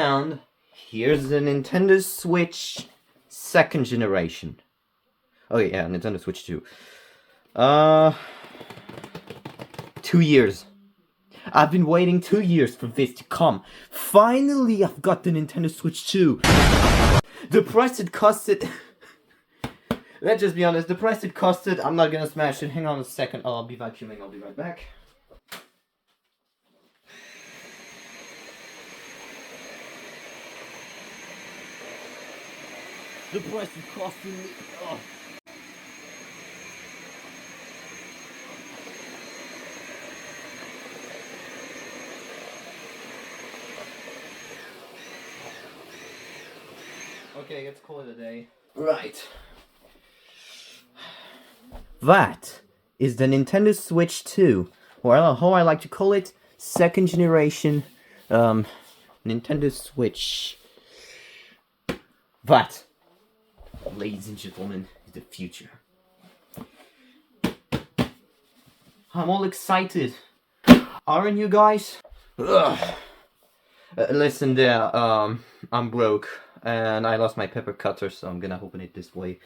And here's the Nintendo Switch second generation. Oh yeah, Nintendo Switch 2. 2 years. I've been waiting 2 years for this to come. Finally, I've got the Nintendo Switch 2. The price it costed... Let's just be honest, the price it costed, I'm not gonna smash it. Hang on a second, I'll be vacuuming, I'll be right back. The price it costed me... Oh. Okay, let's call it a day. Right. That is the Nintendo Switch 2, or how I like to call it, second generation Nintendo Switch. That, ladies and gentlemen, is the future. I'm all excited. Aren't you guys? Listen there, I'm broke. And I lost my pepper cutter, so I'm gonna open it this way.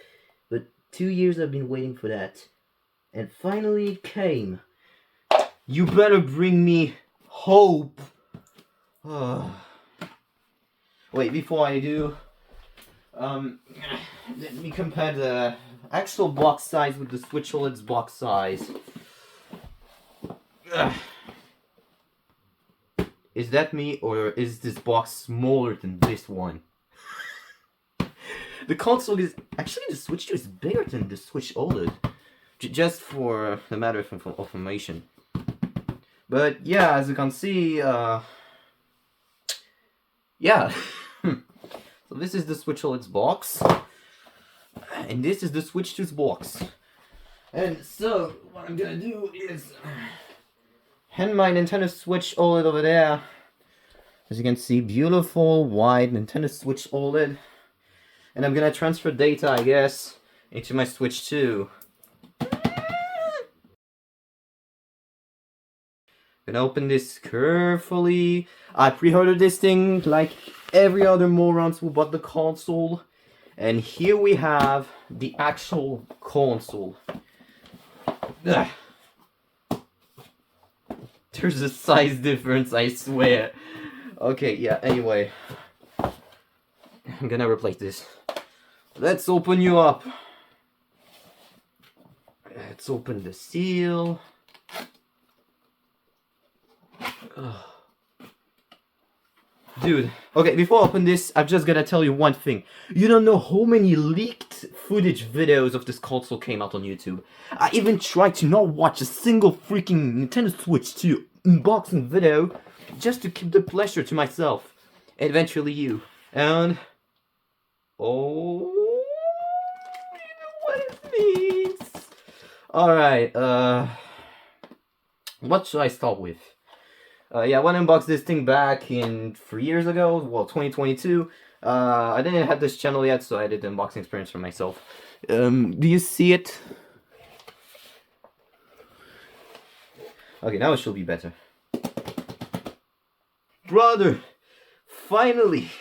But 2 years I've been waiting for that. And finally it came. You better bring me hope. Wait, before I do, let me compare the actual box size with the Switch OLED's box size. Is that me, or is this box smaller than this one? The console is... Actually, the Switch 2 is bigger than the Switch OLED. Just for the matter of information. But yeah, as you can see, yeah. So this is the Switch OLED's box. And this is the Switch 2's box. And so, what I'm gonna do is... hand my Nintendo Switch OLED over there. As you can see, beautiful, wide Nintendo Switch OLED. And I'm gonna transfer data, I guess, into my Switch 2. Gonna open this carefully. I pre-ordered this thing like every other morons who bought the console. And here we have the actual console. Ugh. There's a size difference, I swear. Okay, yeah, anyway. I'm gonna replace this. Let's open you up. Let's open the seal. Ugh. Dude, okay, before I open this, I've just gotta tell you one thing. You don't know how many leaked footage videos of this console came out on YouTube. I even tried to not watch a single freaking Nintendo Switch 2 unboxing video just to keep the pleasure to myself. Eventually you. And... oh... you know what it means. Alright, what should I start with? Yeah, when I unboxed this thing back in 3 years ago, well, 2022, I didn't have this channel yet, so I did the unboxing experience for myself. Do you see it? Okay, now it should be better. Brother, finally,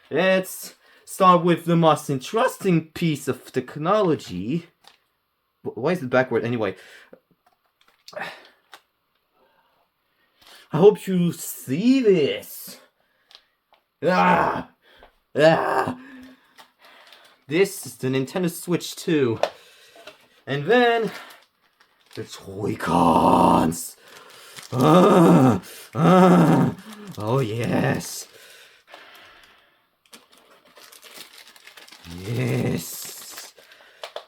let's start with the most interesting piece of technology. Why is it backward anyway? I hope you see this. Ah! Ah! This is the Nintendo Switch 2. And then the Joy-Cons. Ah! Ah! Oh yes. Yes.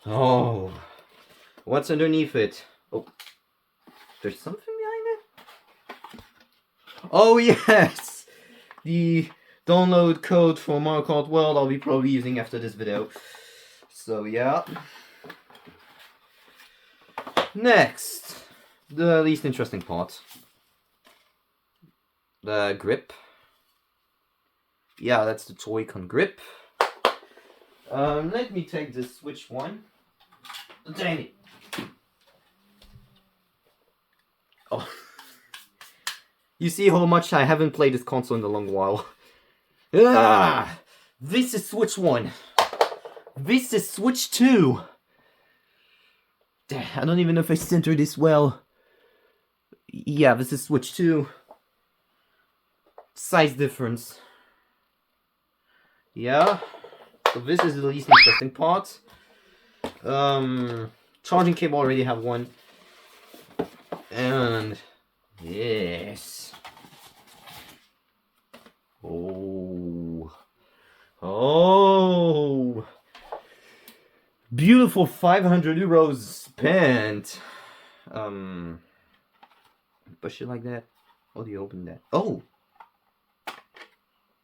Oh. What's underneath it? Oh. There's something behind it? Oh yes! The download code for Mario Kart World I'll be probably using after this video. So yeah. Next, the least interesting part. The grip. Yeah, that's the Joy-Con grip. Let me take the Switch one. Dang it. Oh. You see how much I haven't played this console in a long while. Ah! This is Switch 1. This is Switch 2. I don't even know if I centered this well. Yeah, this is Switch 2. Size difference. Yeah. So this is the least interesting part. Charging cable already have one. And yes. Oh. Beautiful 500 euros spent. Push it like that. How do you open that? Oh.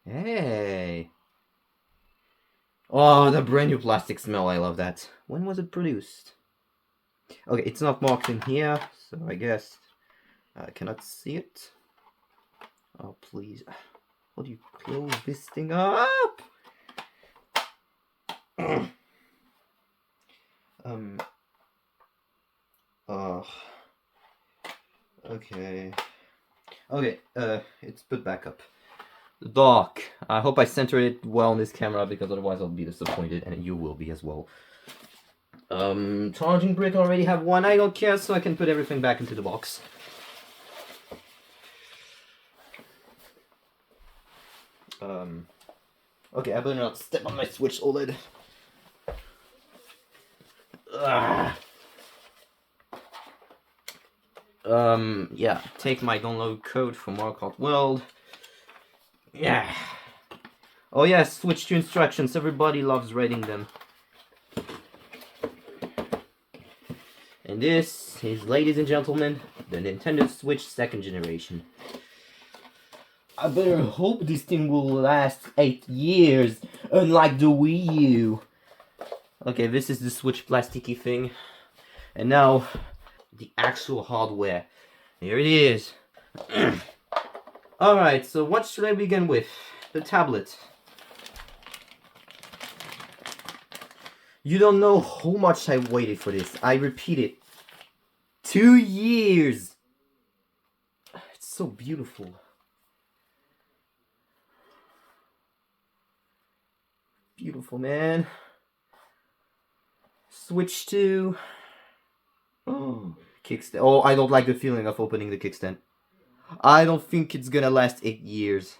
Hey. Oh, the brand new plastic smell. I love that. When was it produced? Okay, it's not marked in here, so I guess I cannot see it. Oh, please. How do you close this thing up? Okay. Okay, it's put back up. The dock. I hope I centered it well on this camera, because otherwise I'll be disappointed, and you will be as well. Charging brick already have one. I don't care, so I can put everything back into the box. Okay, I better not step on my Switch OLED. Yeah, take my download code from Markout World. Yeah. Oh yeah, Switch 2 instructions. Everybody loves reading them. And this is, ladies and gentlemen, the Nintendo Switch 2nd generation. I better hope this thing will last 8 years, unlike the Wii U. Okay, this is the Switch plasticky thing. And now, the actual hardware. Here it is. Alright, so what should I begin with? The tablet. You don't know how much I waited for this. I repeat it. 2 years! It's so beautiful. Beautiful, man. Switch 2. Oh, kickstand. Oh, I don't like the feeling of opening the kickstand. I don't think it's gonna last 8 years.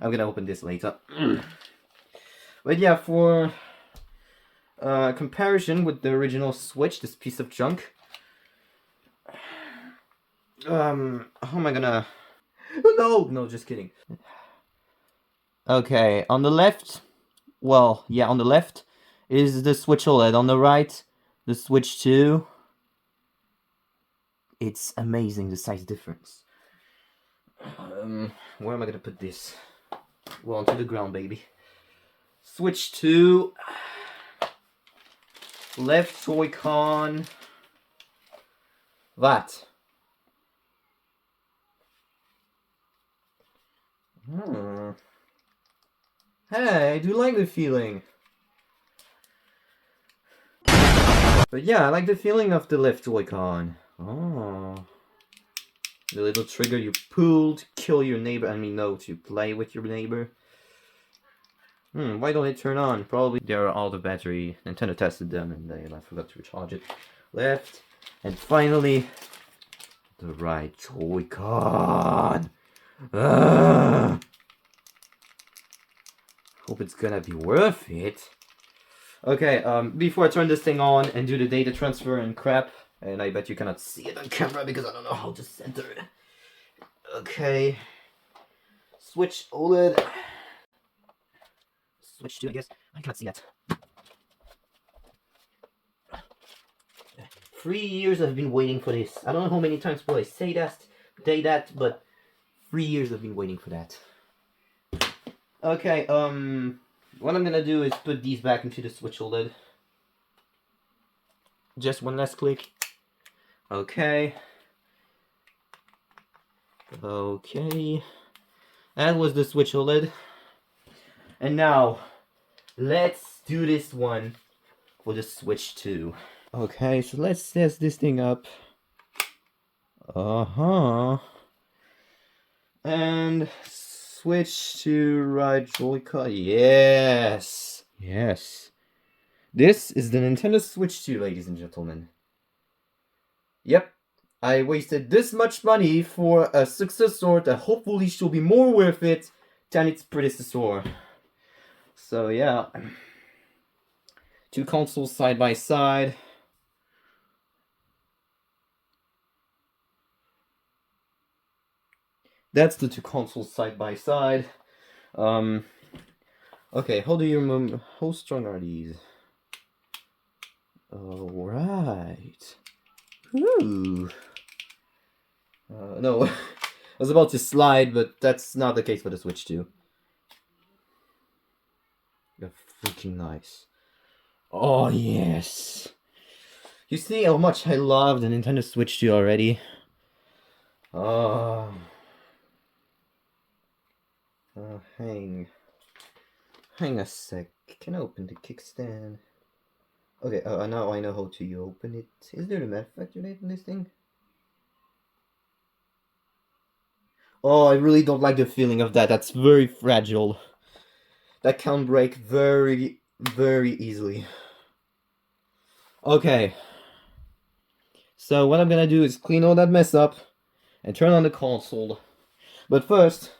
I'm gonna open this later. But yeah, for comparison with the original Switch, this piece of junk. How am I gonna... No, just kidding. Okay, on the left, well, yeah, on the left is the Switch OLED. On the right, the Switch 2. It's amazing, the size difference. Where am I gonna put this? Well, onto the ground, baby. Switch 2. Left Joy-Con. That. Hey, I do like the feeling. But yeah, I like the feeling of the left Joy-Con. Oh. The little trigger you pull to kill your neighbor. I mean, no, to play with your neighbor. Why don't it turn on? Probably they're all the battery. Nintendo tested them and they forgot to recharge it. Left. And finally, the right Joy-Con. Hope it's gonna be worth it. Okay, before I turn this thing on and do the data transfer and crap, and I bet you cannot see it on camera because I don't know how to center it. Okay. Switch OLED. Switch 2, I guess. I cannot see that. 3 years I've been waiting for this. I don't know how many times will I say that, but 3 years I've been waiting for that. Okay, what I'm gonna do is put these back into the Switch OLED. Just one last click. Okay. Okay. That was the Switch OLED. And now, let's do this one for the Switch 2. Okay, so let's test this thing up. And switch to right Joy-Con. Yes! Yes. This is the Nintendo Switch 2, ladies and gentlemen. Yep. I wasted this much money for a successor that hopefully shall be more worth it than its predecessor. So yeah. Two consoles side by side. That's the two consoles side by side. Okay, how do you remember? How strong are these? Alright. Ooh. No. I was about to slide, but that's not the case for the Switch 2. They're freaking nice. Oh, yes. You see how much I love the Nintendo Switch 2 already? Hang a sec. Can I open the kickstand? Okay, now I know how to open it. Is there a manufacturer date on this thing? Oh, I really don't like the feeling of that. That's very fragile. That can break very, very easily. Okay. So what I'm gonna do is clean all that mess up and turn on the console. But first,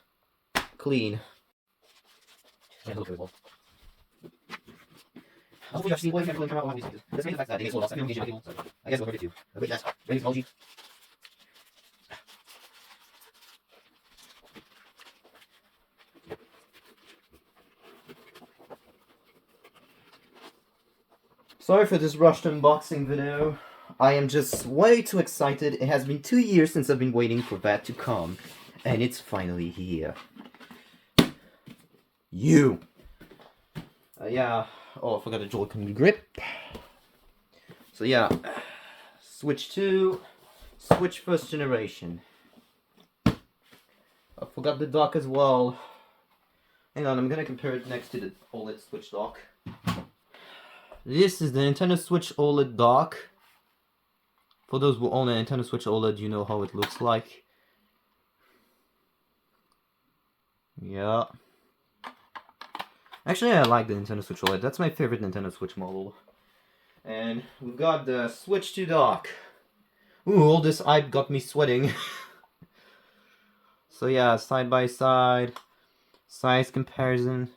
clean. Hopefully I've seen what come out on these videos. Let's make the fact that it makes a lot of sense. I guess we'll hurt it too. But that's very technology. Sorry for this rushed unboxing video. I am just way too excited. It has been 2 years since I've been waiting for that to come. And it's finally here. You! Yeah. Oh, I forgot the Joy-Con grip. So yeah. Switch 2. Switch first generation. I forgot the dock as well. Hang on, I'm gonna compare it next to the OLED Switch dock. This is the Nintendo Switch OLED dock. For those who own a Nintendo Switch OLED, you know how it looks like. Yeah. Actually, I like the Nintendo Switch OLED. That's my favorite Nintendo Switch model. And we've got the Switch 2 dock. Ooh, all this hype got me sweating. So yeah, side by side. Size comparison.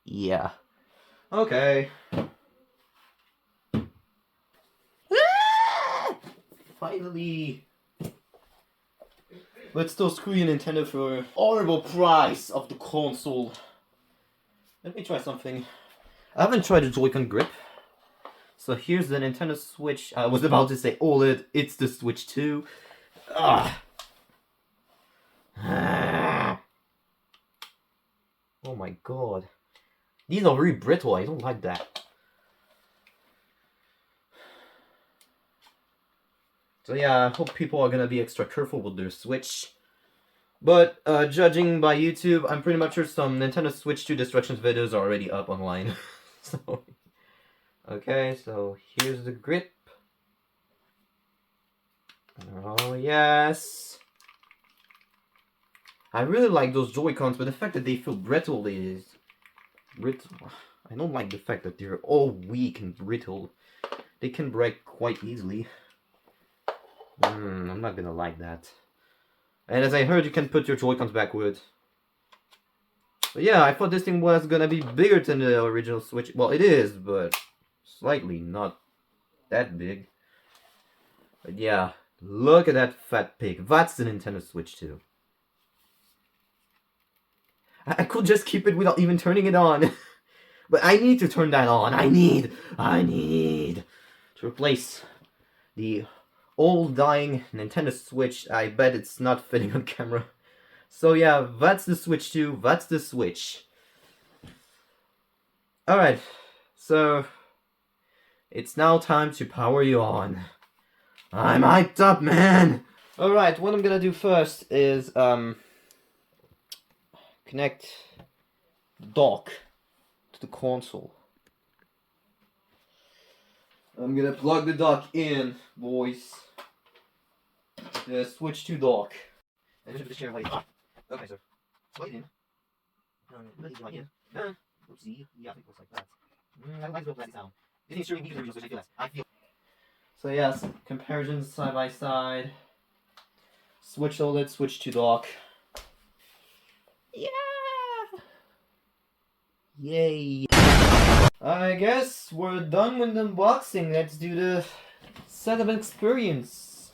Yeah. Okay. Finally. But still screw you Nintendo for horrible price of the console. Let me try something. I haven't tried the Joy-Con grip. So here's the Nintendo Switch. I was about to say OLED. It's the Switch 2. Ah. Oh my god. These are very brittle. I don't like that. So yeah, I hope people are gonna be extra careful with their Switch. But judging by YouTube, I'm pretty much sure some Nintendo Switch 2 destructions videos are already up online. So, okay, so here's the grip. Oh yes. I really like those Joy-Cons, but the fact that they feel brittle is brittle. I don't like the fact that they're all weak and brittle. They can break quite easily. I'm not gonna like that. And as I heard, you can put your Joy-Cons backward. But yeah, I thought this thing was gonna be bigger than the original Switch. Well, it is, but slightly, not that big. But yeah, look at that fat pig. That's the Nintendo Switch 2. I could just keep it without even turning it on. But I need to turn that on. I need to replace the old dying Nintendo Switch. I bet it's not fitting on camera. So yeah, that's the Switch 2. That's the Switch. Alright, so it's now time to power you on. I'm hyped up, man! Alright, what I'm gonna do first is connect the dock to the console. I'm gonna plug the dock in, boys. The Switch 2 dock. And just the share light. Okay, sir. Slide in. What is right here? Oopsie. Yeah, I think it looks like that. I like the plastic sound. This is showing me the original switch. I feel that. I feel. So yes, comparisons side by side. Switch OLED, switch to dock. Yeah! Yay! I guess we're done with the unboxing. Let's do the setup experience.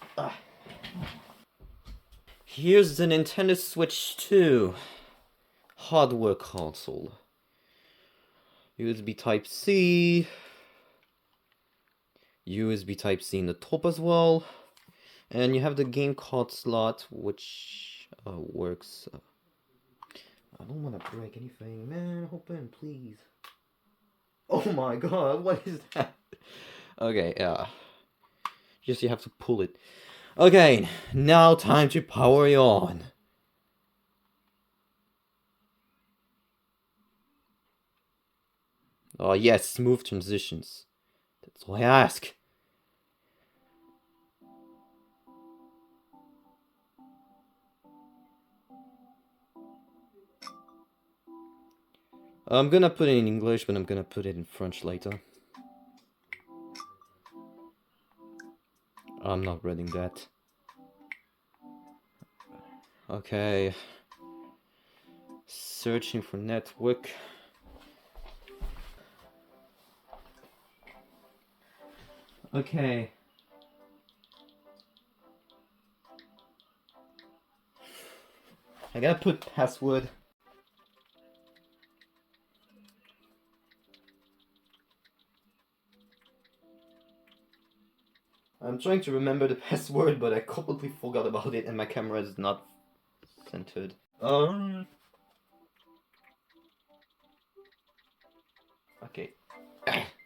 Here's the Nintendo Switch 2 hardware console. USB Type-C. USB Type-C in the top as well. And you have the game card slot, which works. I don't want to break anything. Man, open, please. Oh my god, what is that? Okay, yeah. Just you have to pull it. Okay, now time to power it on. Oh yes, smooth transitions. That's all I ask. I'm gonna put it in English, but I'm gonna put it in French later. I'm not reading that. Okay. Searching for network. Okay. I gotta put password. I'm trying to remember the password, but I completely forgot about it and my camera is not centered. Okay.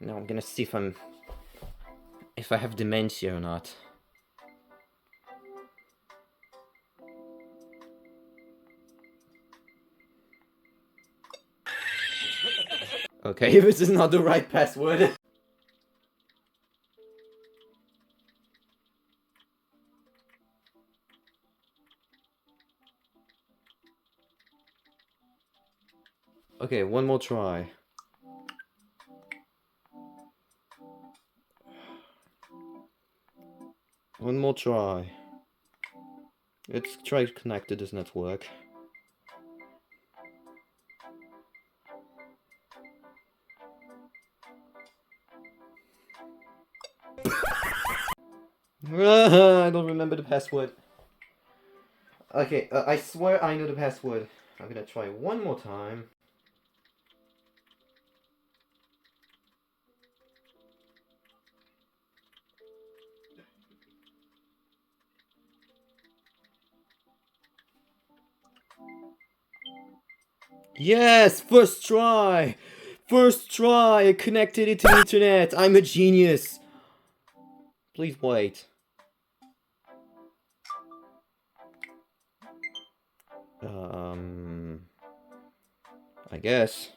Now I'm gonna see if I have dementia or not. Okay, this is not the right password. Okay, one more try. One more try. Let's try to connect to this network. I don't remember the password. Okay, I swear I know the password. I'm gonna try one more time. Yes, first try! First try! I connected it to the internet! I'm a genius! Please wait. I guess.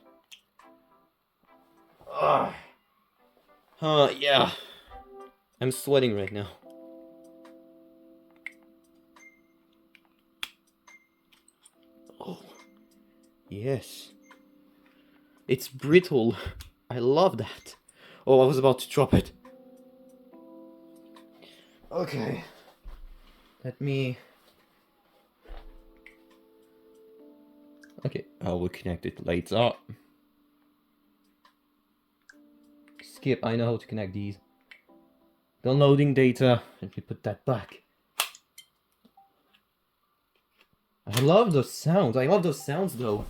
Yeah. I'm sweating right now. Oh. Yes. It's brittle. I love that. Oh, I was about to drop it. Okay. Let me... Okay, I will connect it later. Skip, I know how to connect these. Downloading data. Let me put that back. I love those sounds. I love those sounds though.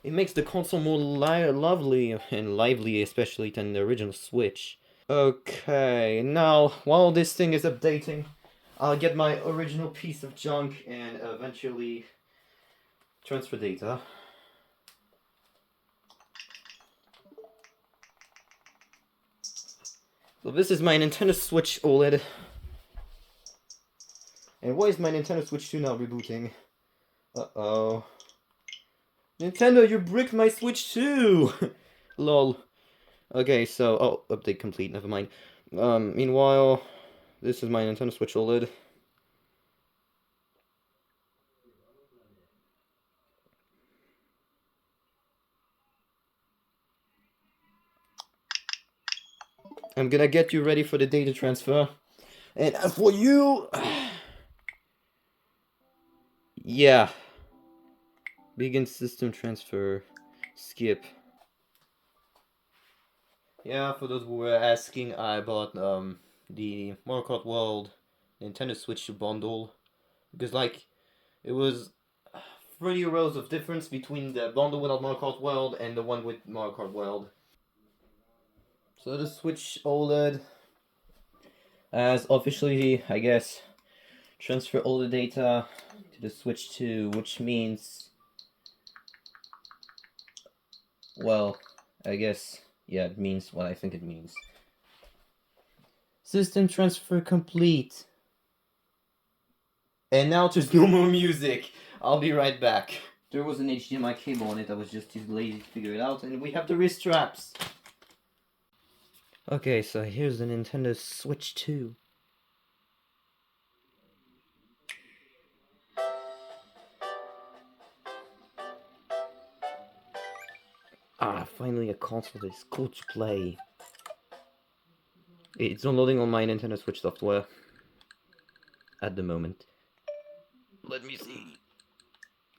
It makes the console more lovely and lively, especially than the original Switch. Okay, now while this thing is updating, I'll get my original piece of junk and eventually transfer data. So this is my Nintendo Switch OLED. And why is my Nintendo Switch 2 now rebooting? Uh-oh. Nintendo, you bricked my Switch 2! Lol. Okay, so... Oh, update complete, never mind. Meanwhile, this is my Nintendo Switch OLED. I'm gonna get you ready for the data transfer. And as for you... yeah. Begin system transfer. Skip. Yeah, for those who were asking, I bought the Mario Kart World Nintendo Switch bundle. Because, like, it was 30 euros of difference between the bundle without Mario Kart World and the one with Mario Kart World. So the Switch OLED has officially, I guess, transfer all the data to the Switch 2, which means, well, I guess, yeah, it means what I think it means. System transfer complete. And now there's no more music. I'll be right back. There was an HDMI cable on it, I was just too lazy to figure it out, and we have the wrist straps. Okay, so here's the Nintendo Switch 2. Ah, finally a console that is cool to play. It's downloading on my Nintendo Switch software at the moment. Let me see.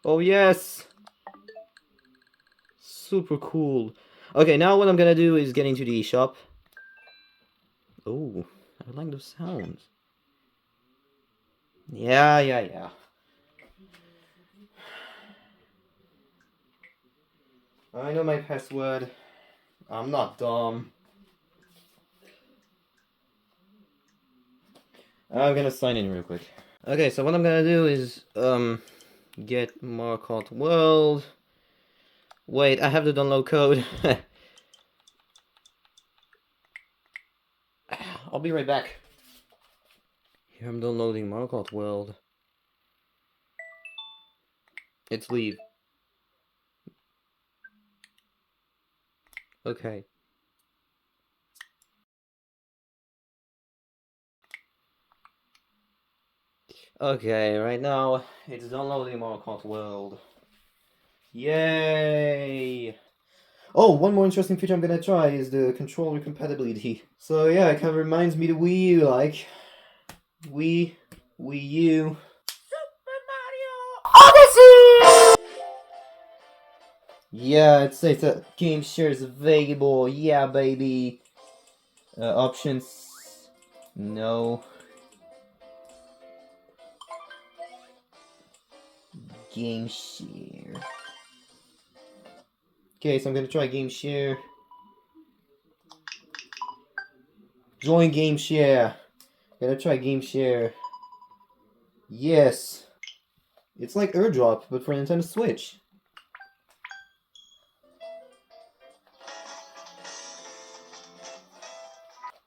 Oh yes! Super cool. Okay, now what I'm gonna do is get into the eShop. Oh, I like those sounds. Yeah. I know my password. I'm not dumb. I'm gonna sign in real quick. Okay, so what I'm gonna do is, get Mario Kart World. Wait, I have the download code. I'll be right back. Here I'm downloading Mario Kart World. It's leave. Okay. Okay, right now it's downloading Mario Kart World. Yay! Oh, one more interesting feature I'm gonna try is the controller compatibility. So yeah, it kind of reminds me of the Wii U, like Wii U. Super Mario Odyssey! Yeah, it says that game share is available. Yeah, baby. Options. No. Game share. Okay, so I'm gonna try game share. Join game share. Gonna try game share. Yes. It's like AirDrop, but for Nintendo Switch.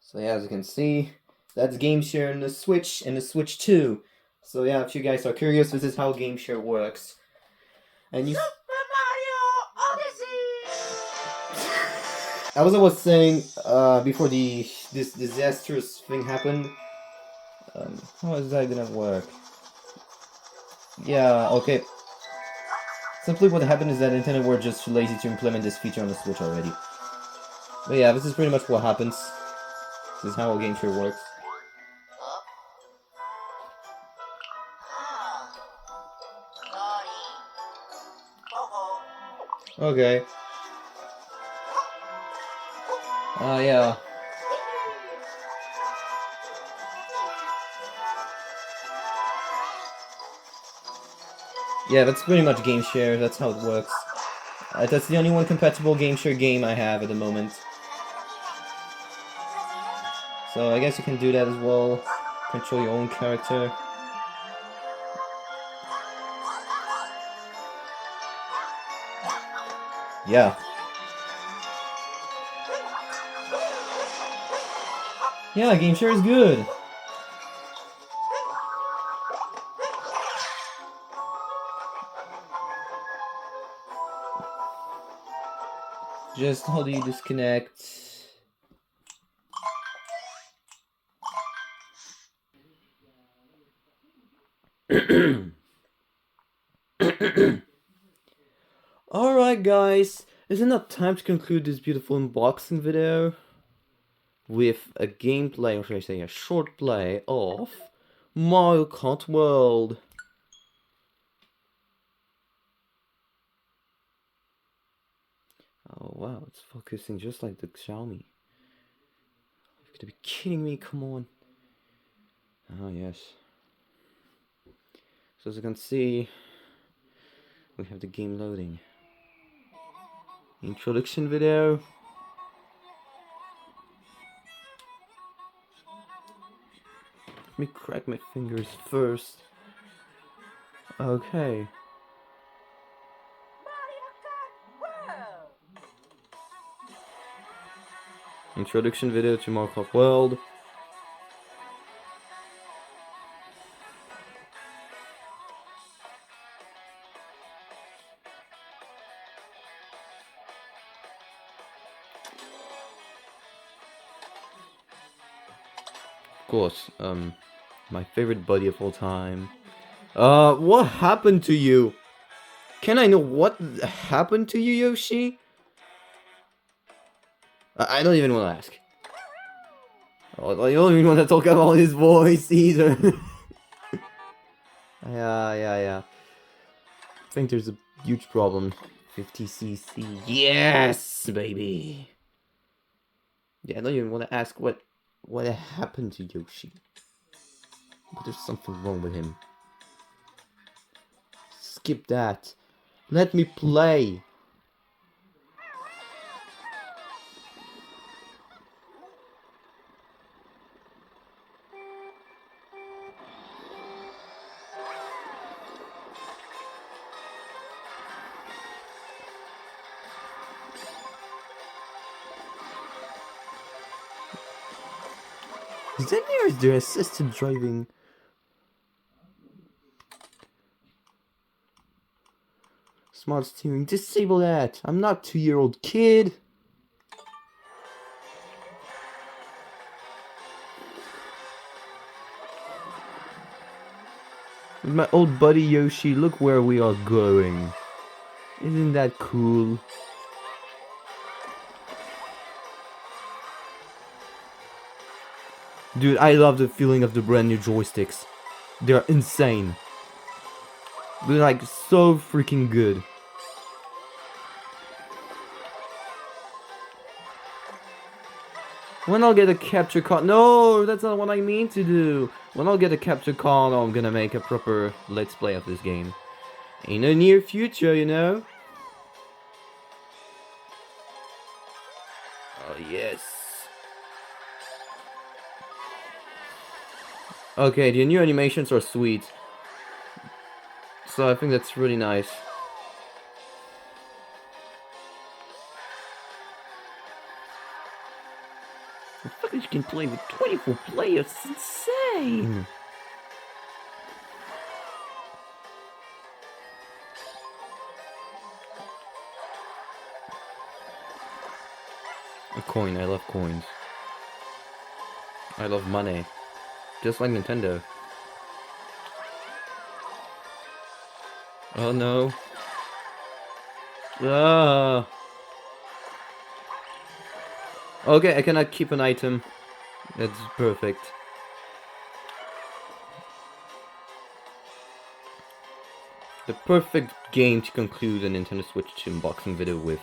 So yeah, as you can see, that's game share in the Switch and the Switch 2. So yeah, if you guys are curious, this is how game share works. And you... Super Mario Odyssey! As I was saying, before this disastrous thing happened, how is that gonna work? Yeah, okay. Simply what happened is that Nintendo were just too lazy to implement this feature on the Switch already. But yeah, this is pretty much what happens. This is how a game share works. Okay. Yeah. Yeah, that's pretty much game share, that's how it works. That's the only one compatible game share game I have at the moment. So I guess you can do that as well. Control your own character. Yeah. Yeah, game share is good. Just how do you disconnect? Alright guys, isn't it time to conclude this beautiful unboxing video? with a gameplay, or should I say a short play of Mario Kart World. Oh wow, it's focusing just like the Xiaomi. You've got to be kidding me, come on. Ah yes. So as you can see, we have the game loading. Introduction video. Let me crack my fingers first. Okay. Introduction video to Mario Kart World. Of course, my favorite buddy of all time. What happened to you? Can I know what happened to you, Yoshi? I don't even want to ask. Oh, I don't even want to talk about his voice either. Yeah. I think there's a huge problem. 50cc. Yes, baby. Yeah, I don't even want to ask what happened to Yoshi. But there's something wrong with him. Skip that. Let me play. Is there assisted driving? Smart steering. Disable that. I'm not a 2-year-old kid. With my old buddy Yoshi, look where we are going. Isn't that cool? Dude, I love the feeling of the brand new joysticks. They're insane. They're like so freaking good. When I'll get a capture card. No, that's not what I mean to do. When I'll get a capture card, I'm gonna make a proper let's play of this game. In the near future, you know? Oh, yes. Okay, the new animations are sweet. So I think that's really nice. The fact that you can play with 24 players is insane! A coin, I love coins. I love money. Just like Nintendo. Oh no. Ah. Okay, I cannot keep an item. That's perfect. The perfect game to conclude a Nintendo Switch unboxing video with.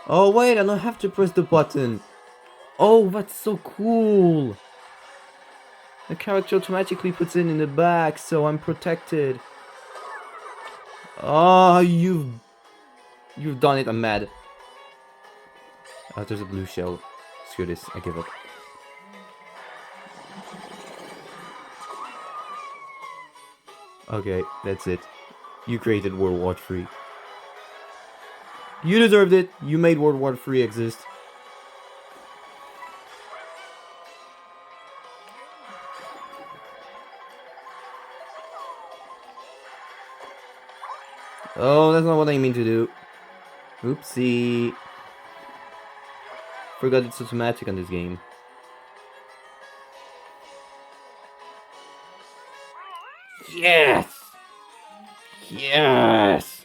Oh wait, I don't have to press the button. Oh, that's so cool. The character automatically puts it in the back, so I'm protected. Oh, you've done it. I'm mad. Oh, there's a blue shell. Screw this. I give up. Okay, that's it. You created World War III. You deserved it. You made World War III exist. Oh, that's not what I mean to do. Oopsie. Forgot it's automatic on this game. Yes! Yes!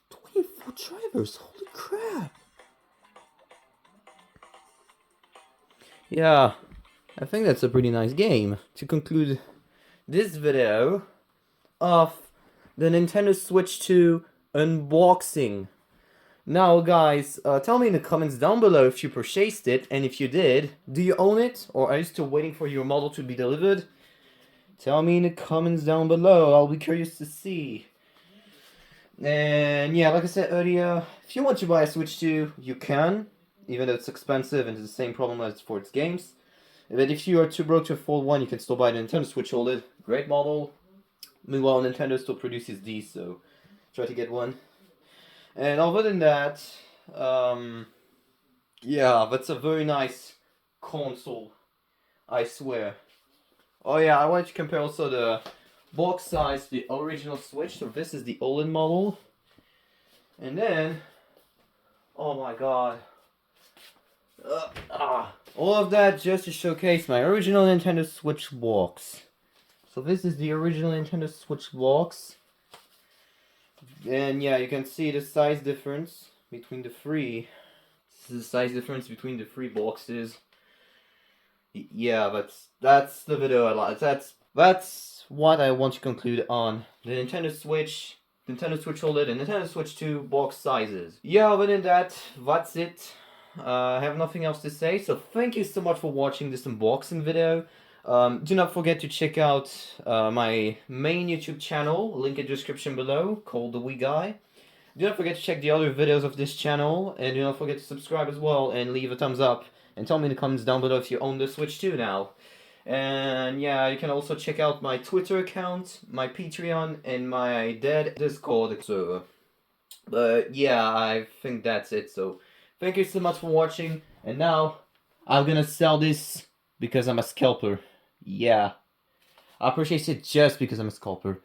24 drivers, holy crap! Yeah, I think that's a pretty nice game. To conclude this video of the Nintendo Switch 2 unboxing. Now guys, tell me in the comments down below if you purchased it, and if you did, do you own it, or are you still waiting for your model to be delivered? Tell me in the comments down below, I'll be curious to see. And yeah, like I said earlier, if you want to buy a Switch 2, you can, even though it's expensive and it's the same problem as for its games. But if you are too broke to afford one, you can still buy the Nintendo Switch OLED. Great model. Meanwhile, Nintendo still produces these, so try to get one. And other than that, yeah, that's a very nice console, I swear. Oh yeah, I want to compare also the box size to the original Switch. So this is the OLED model. And then, oh my god. All of that just to showcase my original Nintendo Switch box. So this is the original Nintendo Switch box. And yeah, you can see the size difference between the three. This is the size difference between the three boxes. Yeah, that's the video I like. That's what I want to conclude on the Nintendo Switch OLED, and Nintendo Switch 2 box sizes. Yeah, other than that, that's it. I have nothing else to say, so thank you so much for watching this unboxing video. Do not forget to check out my main YouTube channel, link in the description below, called The Wee Guy. Do not forget to check the other videos of this channel, and do not forget to subscribe as well, and leave a thumbs up, and tell me in the comments down below if you own the Switch 2 now. And yeah, you can also check out my Twitter account, my Patreon, and my dead Discord server. But yeah, I think that's it, so thank you so much for watching, and now I'm gonna sell this because I'm a scalper. Yeah, I appreciate it just because I'm a scalper.